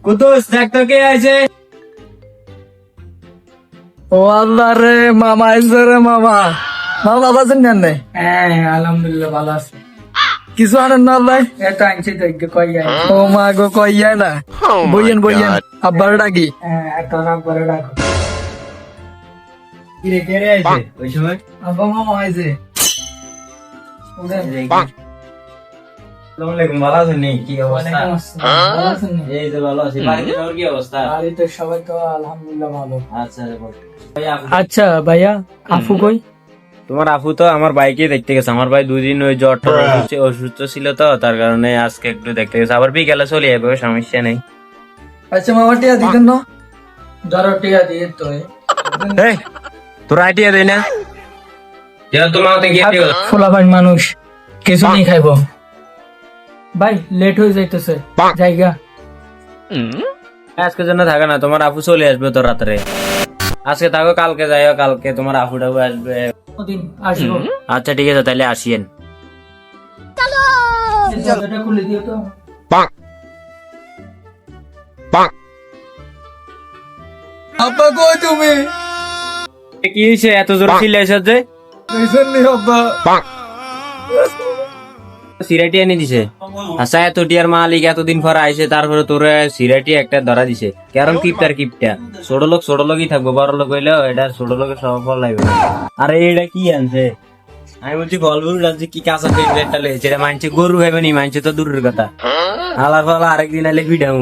কুতুস দেখ তো কে আছে। ও আল্লাহ রে, মামা আইছে রে মামা। মামা বাবা আছেন কেন? হ্যাঁ আলহামদুলিল্লাহ ভালো আছে। কিছু আনেন না আল্লাহ? এত আনছি তো একটু কই যায়। ও মা গো, কইয়া না। বইয়েন বইয়েন, আব্বার ডাকি। হ্যাঁ একটা নাম করে ডাকো। কি রে কে রে আছে ওই সময়? আব্বা মামা আইছে। আসসালামু আলাইকুম, ভালো আছেন নি? কি অবস্থা? ওয়ালাইকুম আসসালাম, ভালো আছেন নি? এই তো ভালো আছি। বাড়িতে সবার কি অবস্থা? বাড়িতে সবাই তো আলহামদুলিল্লাহ ভালো। আচ্ছা রে বল। ভাই আপু, আচ্ছা ভাইয়া, আফু কই? তোমার আপু তো আমার ভাইকে দেখতে গেছে। আমার ভাই দুদিন ওই জ্বরটা অসুস্থ ছিল তো, তার কারণে আজকে একটু দেখতে গেছে। আবার বিকেলে চলে যাবে, সমস্যা নেই। আচ্ছা মামা টিয়া দিতেন না? ধরো টিয়া দিয়ে তো এই তোর আইডিয়া দেই না, যেটা তোমার হাতে গিয়ে দিও। ফোলাবান মানুষ কিছু নেই খাইবো। ভাই লেট হয়ে যাইতেছে, জায়গা আজকের জন্য থাকে না, তোমার আপু চলে আসবে তো রাত্রে। আজকে থাকো, কালকে যাইও, কালকে তোমার আপু টাপু আসবে। দিন আসবো। আচ্ছা ঠিক আছে, তাহলে আসিয়েন। দরজাটা খুলে দিও তো। আব্বা কই তুমি? কি হয়েছে এত জোরে চিল্লাইছ যে? কইছেন নি আব্বা? সিরাটি এনে দিছে। আচ্ছা এত টিয়ার মালিক এতদিন পর আইছে, তারপরে তোরে সিরাটি একটা ধরা দিছে। কারণ কিপটার কিপটা ছোট লোকই থাকবো, বড় লোক হইলেও এটা ছোট লোকের সব ফল লাগবে। আরে এটা কি আনছে? আমি বলছি ফল ফুল আনছি, কি কাঁচা পেঁপে একটা লয়েছে। এটা মানছে গরু খাইবে নি, মানছে তো দূরের কথা। আলার ফল আরেকদিন আইলে ভিডিও